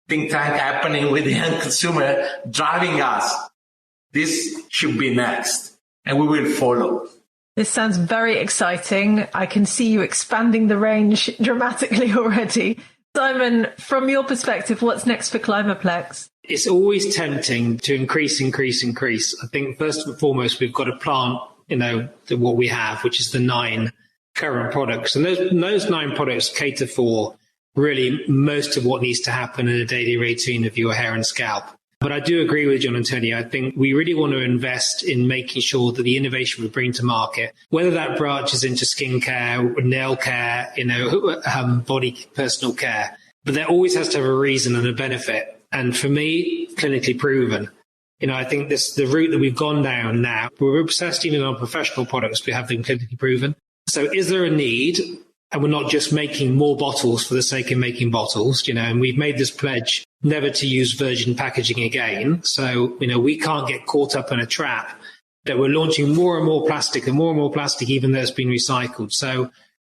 happening with the end consumer driving us. This should be next, and we will follow. This sounds very exciting. I can see you expanding the range dramatically already. Simon, from your perspective, what's next for Climaplex? It's always tempting to increase. I think first and foremost, we've got to plant, what we have, which is the 9 current products. And those 9 products cater for really most of what needs to happen in a daily routine of your hair and scalp. But I do agree with John Antonio. I think we really want to invest in making sure that the innovation we bring to market, whether that branches into skincare, nail care, body personal care, but there always has to have a reason and a benefit. And for me, clinically proven. I think the route that we've gone down now, we're obsessed even on professional products, we have them clinically proven. So is there a need? And we're not just making more bottles for the sake of making bottles, and we've made this pledge never to use virgin packaging again. So, we can't get caught up in a trap that we're launching more and more plastic, even though it's been recycled. So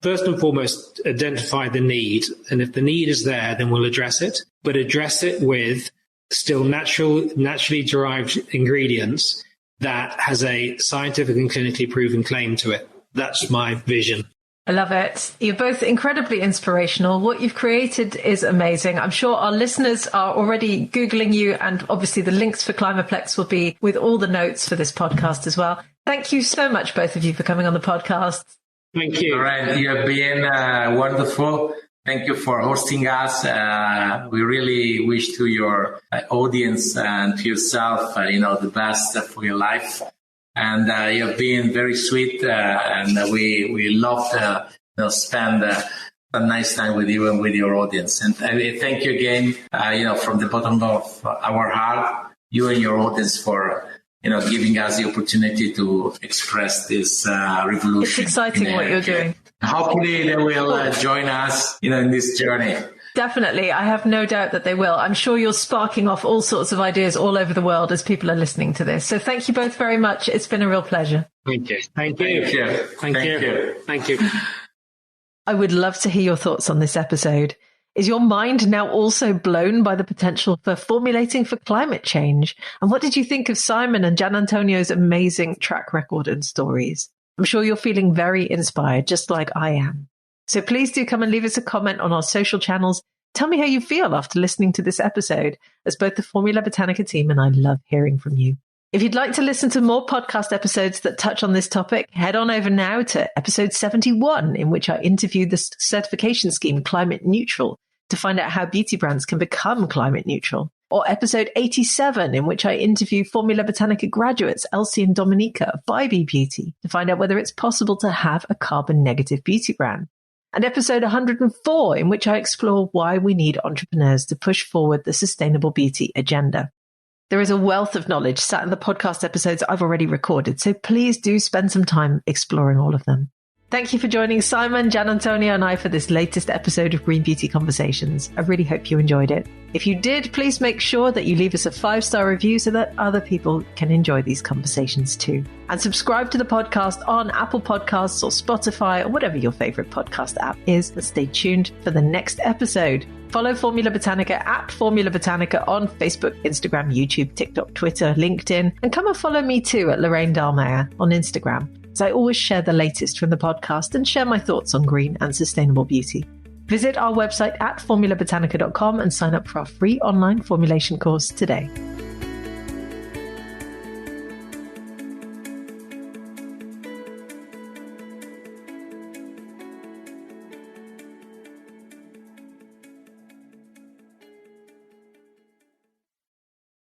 first and foremost, identify the need. And if the need is there, then we'll address it, but address it with still naturally derived ingredients that has a scientific and clinically proven claim to it. That's my vision. I love it. You're both incredibly inspirational. What you've created is amazing. I'm sure our listeners are already Googling you, and obviously the links for Climaplex will be with all the notes for this podcast as well. Thank you so much, both of you, for coming on the podcast. Thank you. Lorraine, you have been wonderful. Thank you for hosting us. We really wish to your audience and to yourself, the best for your life. And you have been very sweet, and we love to spend a nice time with you and with your audience. And thank you again, from the bottom of our heart, you and your audience for giving us the opportunity to express this revolution. It's exciting what you're doing. Hopefully they will join us, in this journey. Definitely. I have no doubt that they will. I'm sure you're sparking off all sorts of ideas all over the world as people are listening to this. So thank you both very much. It's been a real pleasure. Thank you. Thank you. I would love to hear your thoughts on this episode. Is your mind now also blown by the potential for formulating for climate change? And what did you think of Simon and Gian Antonio's amazing track record and stories? I'm sure you're feeling very inspired, just like I am. So please do come and leave us a comment on our social channels. Tell me how you feel after listening to this episode, as both the Formula Botanica team and I love hearing from you. If you'd like to listen to more podcast episodes that touch on this topic, head on over now to episode 71, in which I interviewed the certification scheme Climate Neutral to find out how beauty brands can become climate neutral. Or episode 87, in which I interview Formula Botanica graduates Elsie and Dominica of Vibe Beauty to find out whether it's possible to have a carbon negative beauty brand. And episode 104, in which I explore why we need entrepreneurs to push forward the sustainable beauty agenda. There is a wealth of knowledge sat in the podcast episodes I've already recorded, so please do spend some time exploring all of them. Thank you for joining Simon, Gian Antonio and I for this latest episode of Green Beauty Conversations. I really hope you enjoyed it. If you did, please make sure that you leave us a 5-star review so that other people can enjoy these conversations too. And subscribe to the podcast on Apple Podcasts or Spotify or whatever your favorite podcast app is. And stay tuned for the next episode. Follow Formula Botanica at Formula Botanica on Facebook, Instagram, YouTube, TikTok, Twitter, LinkedIn. And come and follow me too at Lorraine Dallmeier on Instagram, as I always share the latest from the podcast and share my thoughts on green and sustainable beauty. Visit our website at formulabotanica.com and sign up for our free online formulation course today.